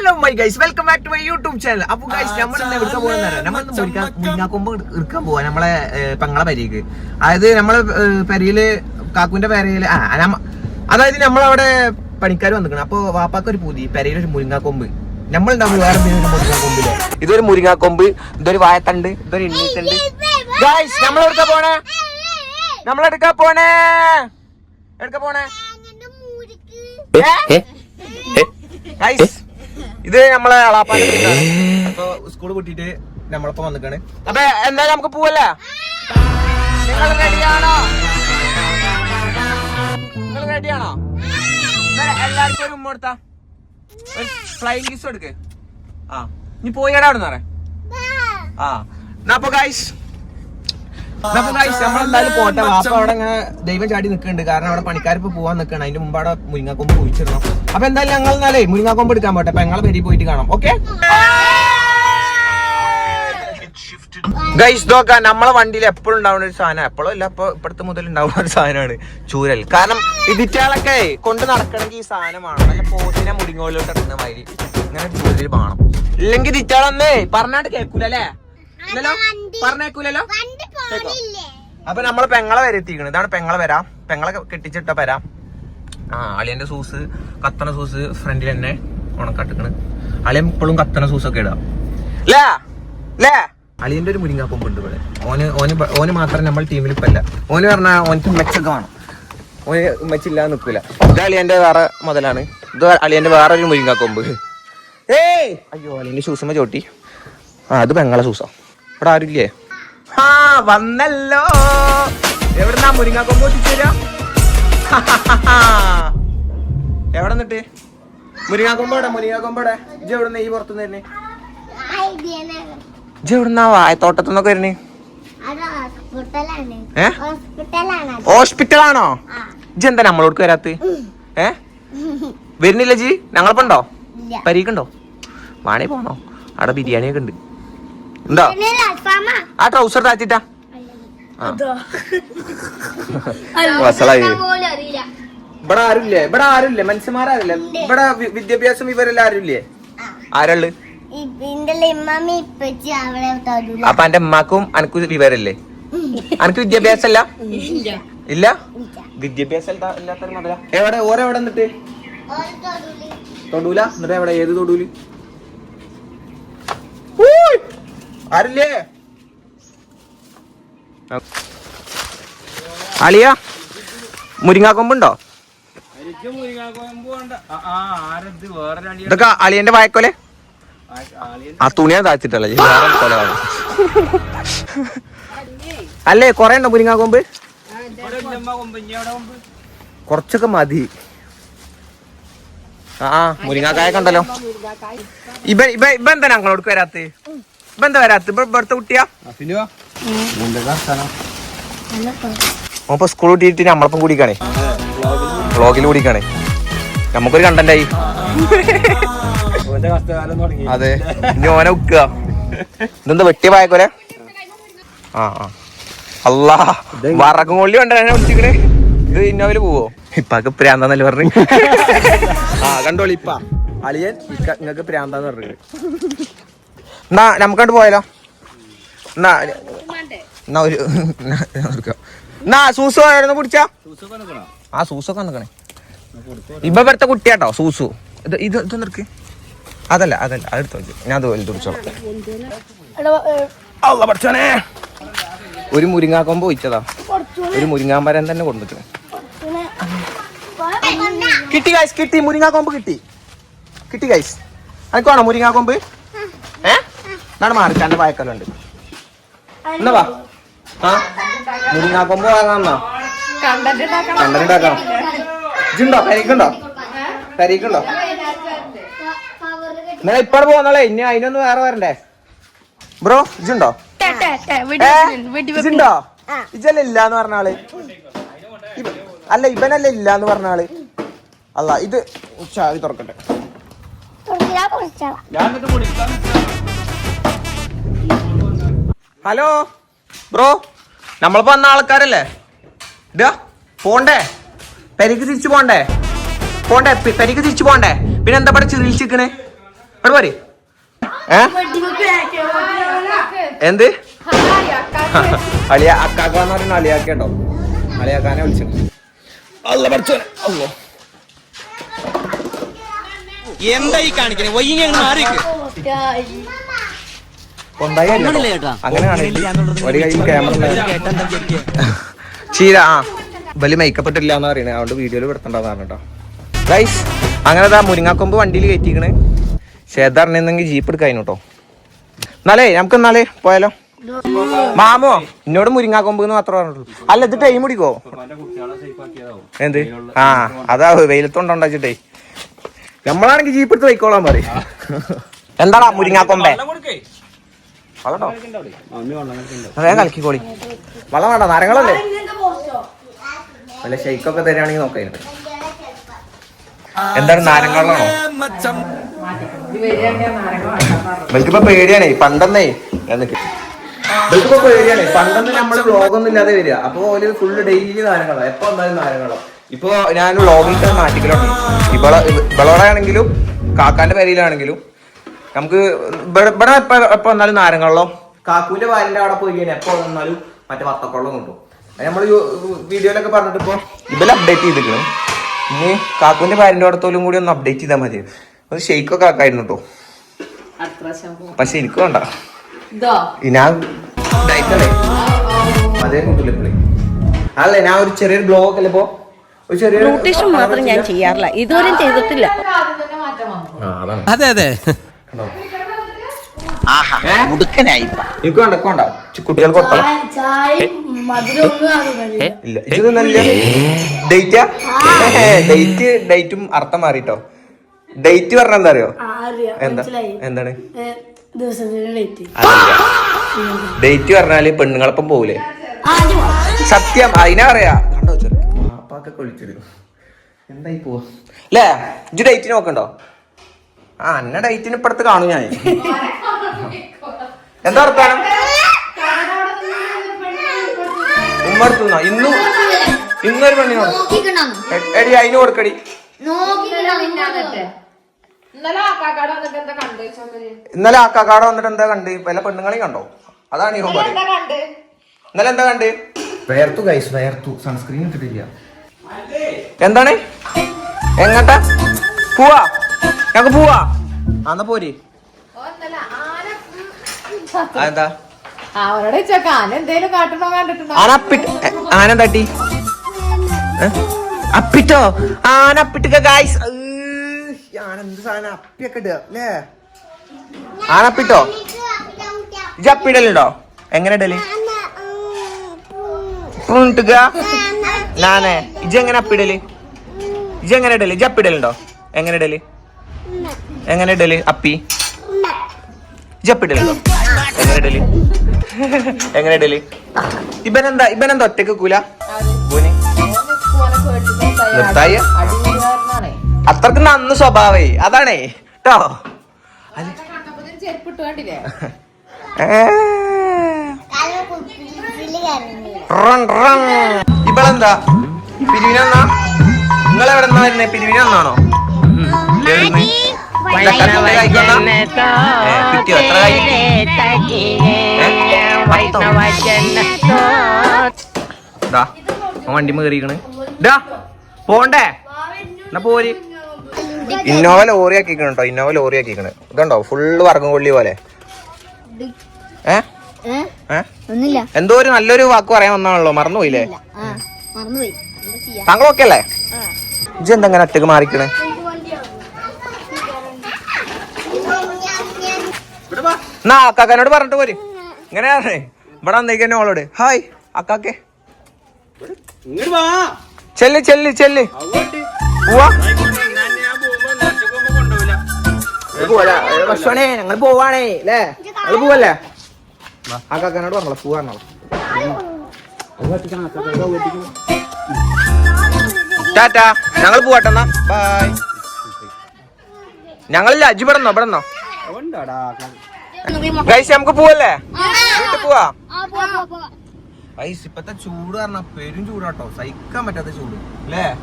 Hello my guys, welcome back to my YouTube channel. അപ്പൊ guys നമ്മൾ എടുക്കാൻ പോകുന്ന നമ്മൾ മുരിങ്ങാക്കൊമ്പ് എടുക്കാൻ പോവാ നമ്മളെ പെങ്ങളെ പെരയ്ക്ക്. അതായത് നമ്മളെ പെരയില് കാക്കുവിന്റെ പെരയില് അതായത് നമ്മളവിടെ പണിക്കാർ വന്നിക്കണം. അപ്പൊ വാപ്പാക്ക് ഒരു പൂതി പെരയിലൊരു മുരിങ്ങാക്കൊമ്പ് നമ്മളുണ്ടാവും വേറെ മുരിങ്ങാക്കൊമ്പില്. ഇതൊരു മുരിങ്ങാക്കൊമ്പ്, ഇതൊരു വാഴത്തണ്ട്, ഇതൊരു എണ്ണീത്തണ്ട്. ഗൈസ് നമ്മളെടുക്കാ പോണേ, നമ്മളെടുക്കാ പോണേ, എടുക്കാ പോണേ. ഇത് നമ്മളെ അളാപ്പാന്റെ വീടാണ്. അപ്പൊ സ്കൂള് വിട്ടിട്ട് നമ്മളപ്പോ വന്നിക്കാണ്. അപ്പൊ എന്തായാലും നമുക്ക് പോവല്ലേ? നിങ്ങൾ റെഡിയാണോ? നിങ്ങൾ റെഡിയാണോ? എല്ലാവർക്കും ഒരു ഉമ്മ കൊടുത്താ, ഒരു ഫ്ലൈങ് കിസ് എടുക്ക്. ആ നീ പോയിടാ അവിടെ നിന്ന് അപ്പൊ ഗൈസ് നമ്മളെന്തായാലും പോട്ടെ. വാപ്പ അവിടെ ഇങ്ങനെ ദൈവം ചാടി നിൽക്കുന്നുണ്ട്. കാരണം അവിടെ പണിക്കാരിപ്പോ പോവാൻ നിൽക്കണം. അതിന്റെ മുമ്പ് അവിടെ മുരിങ്ങാക്കൊമ്പ് കുഴിച്ചിടണം. അപ്പൊ എന്തായാലും ഞങ്ങൾ എന്നാലേ മുരിങ്ങാക്കൊമ്പ് എടുക്കാൻ പോട്ടെ. അപ്പൊ ഞങ്ങളെ പെരി പോയിട്ട് കാണാം. ഓക്കെ ഗൈസ്, നോക്കാം നമ്മളെ വണ്ടിയിൽ എപ്പോഴും ഉണ്ടാവുന്ന ഒരു സാധനം, എപ്പോഴും ഇല്ല ഇപ്പൊ ഇപ്പഴത്തെ മുതൽ ഉണ്ടാവുന്ന ഒരു സാധനമാണ് ചൂരൽ. കാരണം ഇതിറ്റാളൊക്കെ കൊണ്ട് നടക്കണമെങ്കിൽ ഈ സാധനം വേണം. നല്ല പോത്തിനെ മുരിങ്ങോലോട്ട് ഇടുന്ന മാതിരി ഇങ്ങനെ ചൂരൽ വേണം. ഇല്ലെങ്കിൽ ഇതിറ്റാളൊന്നേ പറഞ്ഞാട്ട് കേൾക്കൂലല്ലേ? ഇല്ലല്ലോ, പറഞ്ഞേക്കൂലല്ലോ. അപ്പൊ നമ്മള് പെങ്ങളെ വരെ എത്തിക്കണം. ഇതാണ് പെങ്ങളെ വരാം, പെങ്ങളെ കെട്ടിച്ചിട്ട വരാം. അളിയന്റെ സൂസ്, കത്തണ സൂസ് ഫ്രണ്ടിൽ തന്നെ ഉണക്കട്ടിക്കണ്. അളിയൻ ഇപ്പോഴും കത്തണ സൂസൊക്കെ ഇടാം അല്ലേ? അളിയന്റെ ഒരു മുരിങ്ങാക്കൊമ്പുണ്ട് ഇവിടെ. ഓന് മാത്രം നമ്മൾ ടീമിൽ ഇപ്പല്ല. ഓന് പറഞ്ഞാൽ ഓനക്ക് മെച്ചൊക്കെ വേണം. ഓന് മെച്ചില്ലാതെ നിൽക്കൂല. ഇത് അളിയന്റെ വേറെ മുതലാണ്. ഇത് അളിയന്റെ വേറെ ഒരു മുരിങ്ങാക്കൊമ്പ്. അയ്യോ അളിയന്റെ ഷൂസുമ്മ ചോട്ടി. അത് പെങ്ങളെ സൂസാ. ഇവിടെ ആരുല്ലേ? വന്നല്ലോ. എവിടെന്നാ മുരിങ്ങാക്കൊമ്പ് പൊട്ടിച്ചേരാ? എവിടെ നിന്നിട്ട് മുരിങ്ങാക്കൊമ്പോടെ ഇജ്ജ് എവിടുന്ന? ഈ പുറത്തുനിന്ന് തന്നെ ഇജ്ജ് എവിടുന്നാ? വായത്തോട്ടത്തുനിന്നൊക്കെ വരുന്നേ? ഹോസ്പിറ്റലാണോ? ഇജ്ജ് എന്താ നമ്മളോടക്ക് വരാത്ത? വരുന്നില്ല ജി? ഞങ്ങളിപ്പോ പരീക്കുണ്ടോ? വാണേ പോണോ? അവിടെ ബിരിയാണിയൊക്കെ ഉണ്ട്. ഉണ്ടോ? ആ ട്രൗസർ താച്ചിട്ടാ ഇവിടെ ആരുല്ലേ? മനുഷ്യന്മാരില്ലേ ഇവിടെ? വിദ്യാഭ്യാസം ഇവരെല്ലാം ആരുല്ലേ? ആരുള്ളു? അപ്പൊ എന്റെ ഉമ്മാക്കും അനക്ക് വിവരല്ലേ? അനക്ക് വിദ്യാഭ്യാസം ഇല്ല? വിദ്യാഭ്യാസം ഇല്ലാത്ത മുതല. എവിടെ ഓരെവിടെ എന്നിട്ട്? തൊടൂല? എന്നിട്ട് എവിടെ? ഏത് തൊടൂല്? ആരില്ലേ? അളിയ മുരിങ്ങാക്കൊമ്പുണ്ടോ? ഇതൊക്കെ അളിയന്റെ വായക്കോലെ? ആ തുണിയാ താച്ചിട്ടല്ലേ അല്ലേ? കൊറേ ഉണ്ടോ മുരിങ്ങാക്കൊമ്പ്? കൊറച്ചൊക്കെ മതി. മുരിങ്ങാക്കായൊക്കെ ഉണ്ടല്ലോ. ഇവ എന്താ ഞങ്ങളോട് വരാത്ത? ഇപ്പൊ വരാത്ത? ഇവിടുത്തെ കുട്ടിയാ? സ്കൂൾ കൂട്ടിയിട്ട് നമ്മളപ്പം കൂടിക്കാണേ, വ്ളോഗിൽ കൂടിക്കാണേ. നമുക്കൊരു കണ്ടന്റായി. അതെ, ഇനി ഓനെ ഉക്കുക. ഇതെന്താ വെട്ടിയ പായക്കോലെ? അല്ലാ, വറക്കും കൊള്ളി കൊണ്ടാണ് വിളിച്ചിക്കണേ. ഇത് ഇന്നോവില് പോവോ? ഇപ്പൊക്കെ പ്രാന്താന്നല്ലേ പറഞ്ഞു. കണ്ടോളി ഇപ്പ അളിയൻ നിങ്ങക്ക് പ്രാന്താന്ന് പറഞ്ഞു. എന്നാ നമുക്കണ്ട് പോയാലോ? എന്നാ ഒരു സൂസു കുടിച്ചാ? സൂസൊക്കെ നിക്കണേ. ഇവിടുത്തെ കുട്ടിയാട്ടോ സൂസു. ഇത് നിർക്ക്. അതല്ല അതെടുത്തോ, ഞാൻ അത് വലുത് കുടിച്ചോളാം. ഒരു മുരിങ്ങാക്കൊമ്പ് ഒഴിച്ചതാ, ഒരു മുരിങ്ങാമ്പരം തന്നെ കൊണ്ടുവെച്ചു. കിട്ടി ഗൈസ്, കിട്ടി മുരിങ്ങാക്കൊമ്പ് കിട്ടി ഗൈസ്. അനക്കാണോ മുരിങ്ങാക്കൊമ്പ്? എന്നാണ് മാറിച്ചാന്റെ വായക്കലുണ്ട്. എന്നാ വാ, മുരിങ്ങാക്കൊമ്പ് വാങ്ങാന്നോ? കണ്ടണ്ടാക്കാം. ഇജുണ്ടോ? പരിക്കുണ്ടോ? എന്നാ ഇപ്പഴ പോന്നോളെ. ഇനി അതിനൊന്ന് വേറെ വരണ്ടേ? ബ്രോ ഇജുണ്ടോ? ഇജുണ്ടോ? ഇജല്ല ഇല്ലാന്ന് പറഞ്ഞാള്. അല്ല ഇവനല്ല ഇല്ലാന്ന് പറഞ്ഞാള്. അല്ല ഇത് ചാവി തുറക്കട്ടെ. ഹലോ ബ്രോ, നമ്മളിപ്പോ വന്ന ആൾക്കാരല്ലേ? ഇതാ പോണ്ടേ? പെരിക്ക് തിരിച്ചു പോണ്ടേ? പിന്നെ എന്താ ഇവിടെ ചിരിച്ചിക്കണേ? അവിടെ പോരെ എന്ത് അളിയ അക്കാക്കാന്ന് പറയുന്ന അളിയാക്കണ്ടോ അളിയാക്കാനെ വിളിച്ചു അല്ല പഠിച്ചോനെ അല്ലോ എന്താ ഈ കാണിക്കണേ വൈകി മാറിക്ക് അങ്ങനെ ഒരു കയ്യിൽ ക്യാമറ ചീര വലിയ മേക്കപ്പ് ഇട്ടില്ല എന്ന് പറയണേ അതുകൊണ്ട് വീഡിയോയിൽ പെടുത്തണ്ടെന്ന് പറഞ്ഞോ ഗൈസ് അങ്ങനെ മുരിങ്ങാക്കൊമ്പ് വണ്ടിയിൽ കയറ്റിക്കണേ ശേതറിനെങ്കിൽ ജീപ്പ് എടുക്കായിരുന്നു കേട്ടോ നമുക്ക് എന്നാലേ പോയാലോ മാമോ എന്നോട് മുരിങ്ങാക്കൊമ്പ് എന്ന് മാത്രമേ പറഞ്ഞിട്ടുള്ളൂ അല്ല ഇത് ടൈം പിടിക്കോ എന്ത് അതാ വെയിലത്തോണ്ടാച്ചിട്ടേ നമ്മളാണെങ്കിൽ ജീപ്പ് എടുത്ത് വയ്ക്കോളാൻ പറയും എന്താടാ മുരിങ്ങാക്കൊമ്പേ വേഗം കളിക്കോളി വളം വേണ്ട നാരങ്ങളല്ലേ വല്ല ഷെയ്ക്കൊക്കെ തരികയാണെങ്കിൽ നോക്കാം എന്താണ് നാരങ്ങളാണോ ഇവൽക്കിപ്പോ പേടിയാണേ പണ്ടെന്നേ ഇവൽക്കിപ്പോ പേടിയാണേ പണ്ടെന്ന് നമ്മള് വ്ളോഗൊന്നും ഇല്ലാതെ വരിക അപ്പൊ ഓല് ഫുള്ള് ഡെയിലി നാരങ്ങളോ എപ്പോ എന്തായാലും നാരങ്ങളോ ഇപ്പൊ ഞാൻ വ്ളോഗിൽ മാറ്റിക്കലാണ് ഇവളോടാണെങ്കിലും കാക്കാന്റെ പേരിലാണെങ്കിലും നമുക്ക് ഇവിടെ എപ്പോ വന്നാലും നാരങ്ങളോ കാക്കുവിന്റെ വാലിന്റെ അവിടെ പോയി കഴിഞ്ഞാൽ എപ്പോ വന്നാലും മറ്റേ വത്തക്കൊള്ളം കൊണ്ടു നമ്മള് വീഡിയോയിലൊക്കെ പറഞ്ഞിട്ട് ഇപ്പൊ ഇവല് അപ്ഡേറ്റ് ചെയ്തിരിക്കണം ഇനി കാക്കുവിന്റെ പാരന്റെ അടുത്തോലും കൂടി ഒന്ന് അപ്ഡേറ്റ് ചെയ്താൽ മതി അത് ഷെയ്ക്കൊക്കെ ആക്കായിരുന്നു കേട്ടോ പക്ഷെ എനിക്ക് വേണ്ട ഞാൻ ഡയറ്റല്ലേ അതേ കൂട്ടില്ല ഇപ്പളേ അല്ലേ ഞാൻ ഒരു ചെറിയൊരു ബ്ലോഗ് അല്ലേ ഇപ്പൊ ഒരു ചെറിയ മാത്രം ഞാൻ ചെയ്യാറില്ല ഇതുവരെയും ചെയ്തിട്ടില്ല അതെ അതെ എനിക്ക് വേണ്ട കുട്ടികൾക്ക് കൊടുത്തോ ഇല്ല ഡേറ്റും അർത്ഥം മാറിട്ടോ ഡേറ്റ് പറഞ്ഞ എന്താ അറിയോ എന്താണ് ഡേറ്റ് പറഞ്ഞാല് പെണ്ണുങ്ങളൊപ്പം പോകൂലേ സത്യം അതിനാ പറയാ കണ്ടോ ചെറുപ്പൊക്കെ വിളിച്ചിടും എന്തായി പോവാ അല്ലേ ഇജ്ജ് ഡേറ്റിന് നോക്കണ്ടോ എന്നെ ഡേറ്റിന് ഇപ്പടുത്ത് കാണും ഞാൻ എന്താ വർത്താനം ഉമ്മടുത്തുന്നോ ഇന്നൊരു പെണ്ണിനോട് എടി അതിന് കൊടുക്കടി ഇന്നലെ ആക്കാക്കാട് വന്നിട്ട് എന്താ കണ്ട് പല പെണ്ണുങ്ങളെയും കണ്ടോ അതാണ് ഈ ഹോം ഇന്നലെ എന്താ കണ്ട് വേർത്തു സൺസ്ക്രീൻ ഇട്ടിട്ടില്ല എന്താണ് എങ്ങട്ടാ പോവാ ഞങ്ങക്ക് പോവാ എന്നാ പോരി എന്താ ആന തട്ടി അപ്പിട്ടോ ആനപ്പിട്ടുക ഗായ്സ് ആനെന്ത് സാധനം അപ്പിയൊക്കെ ഇടുക അല്ലേ ആനപ്പിട്ടോ ഇജ് അപ്പിടലുണ്ടോ എങ്ങനെ ഇടല് ഇട്ടുക ഞാനേ ഇജ് എങ്ങനെ അപ്പിടല് ഇജ് എങ്ങനെ ഇടല് ഇജ് അപ്പിടലുണ്ടോ എങ്ങനെ ഇടല് അപ്പി ജപ്പിടലുണ്ടോ എങ്ങനെ ഇടല് ഇവനെന്താ ഒറ്റക്ക് കൂല നിർത്തായ അത്രക്ക് നന്ന് സ്വഭാവേ അതാണേ കേട്ടോ ഇവളെന്താ പിരിവിനെന്നാ നിങ്ങളെവിടെന്നാ വരുന്നേ പിരിവിനെന്നാണോ വണ്ടി കേറിക്കണ് പോണ്ടേ എന്നാ പോര് ഇന്നോവ ലോറി ആക്കിക്കണ കേട്ടോ ഇന്നോവ ലോറി ആക്കിക്കണ് ഇതുണ്ടോ ഫുള്ള് വർഗം കൊള്ളി പോലെ എന്തോ ഒരു നല്ലൊരു വാക്ക് പറയാൻ വന്നാണല്ലോ മറന്നുപോയില്ലേ താങ്കളൊക്കെ അല്ലേ ഇജ് എന്തെങ്ങനെ ഒറ്റക്ക് മാറിക്കണേ എന്നാ അക്കാക്കനോട് പറഞ്ഞിട്ട് പോര് ഇങ്ങനെയാണ് ഇവിടെ വന്നേക്കന്നെ ഓളോട് ഹായ് അക്കാക്കെ ചെല്ല് ഭക്ഷണേ ഞങ്ങൾ പോവാണേ അല്ലേ അത് പോവല്ലേ അക്കാക്കനോട് പറഞ്ഞോളൂ പോവാണല്ലോ ടാറ്റാ ഞങ്ങൾ പോവാട്ടെന്നാ ബൈ ഞങ്ങളില്ല അജി ഇവിടെന്നോ ഗൈസ് നമുക്ക് പോവല്ലേ വീട്ടിൽ പോവാ ഗൈസ് ഇപ്പത്തെ ചൂട് പറഞ്ഞ പെരും ചൂടാട്ടോ സഹിക്കാൻ പറ്റാത്ത ചൂട് അല്ലേ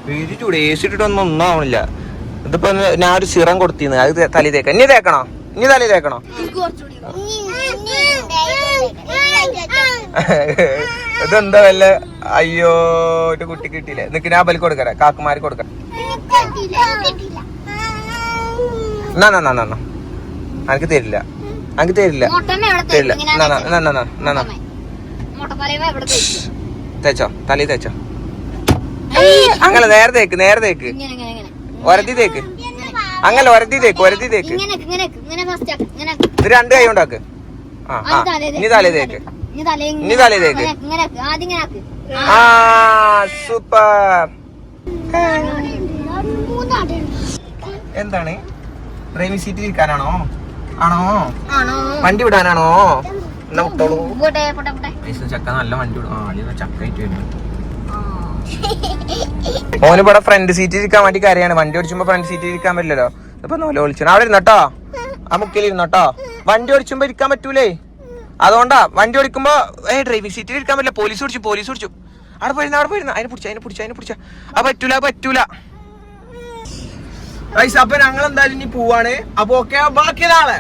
പെരും ചൂട് ഏസി ഇട്ടിട്ടൊന്നും ആവണില്ല ഇതിപ്പോ ഞാൻ ഒരു സിറം കൊടുത്തിന്ന് അത് തലി തേക്ക. ഇനി തേക്കണോ? ഇനി തലി തേക്കണോ? ഇതെന്താ വല്ല അയ്യോ ഒരു കുട്ടി കിട്ടിയില്ലേ. നിക്ക് ഞാൻ ബലി കൊടുക്കറ കാക്കുമാരി കൊടുക്കറ. എനിക്ക് തരില്ല, എനിക്ക് തരില്ല, തരില്ല. തേച്ചോ തലി തേച്ചോ. അങ്ങനെ നേരെ തേക്ക്, നേരെ തേക്ക്, ഒരതി തേക്ക്. അങ്ങനെ ഒരതി തേക്ക്, ഒരതി തേക്ക്. ഇത് രണ്ട് കൈ കൊണ്ടാക്ക്. ഇനി തലേ തേക്ക്, ഇനി തലേ തേക്ക്. ആ സൂപ്പർ. എന്താണ് ഡ്രൈവിംഗ് സീറ്റിൽ ഇരിക്കാനാണോ? ആണോ? വണ്ടി വിടാനാണോ? എന്നാ വിട്ടോളൂ. ചക്ക നല്ല വണ്ടി വിടും. ചക്ക ആയിട്ട് വരുന്നു. ഓനിവിടെ ഫ്രണ്ട് സീറ്റിൽ ഇരിക്കാൻ വേണ്ടി കരയാണ്. വണ്ടി ഓടിച്ചുമ്പോ ഫ്രണ്ട് സീറ്റിൽ ഇരിക്കാൻ പറ്റില്ലല്ലോ. ഇപ്പൊ നോല വിളിച്ചു അവിടെ ഇരുന്നോട്ടോ, ആ മുക്കിൽ ഇരുന്നോട്ടോ. വണ്ടി ഓടിച്ചുമ്പോ ഇരിക്കാൻ പറ്റൂലേ, അതുകൊണ്ടാ. വണ്ടി ഓടിക്കുമ്പോ ഡ്രൈവിംഗ് സീറ്റിൽ ഇരിക്കാൻ പറ്റില്ല. പോലീസ് ഓടിച്ചു, പോലീസ് ഓടിച്ചു. അവിടെ പോയിരുന്ന, അവിടെ പോയിരുന്ന. അതിനെ പിടിച്ച, അതിനെ പിടിച്ച, അതിനെ പിടിച്ച. അത് പറ്റൂല, അത് പറ്റൂല. അപ്പൊ ഞങ്ങൾ എന്തായാലും ഇനി പോവാണ്. അപ്പൊ ഓക്കെ, ബാക്കി നാളെ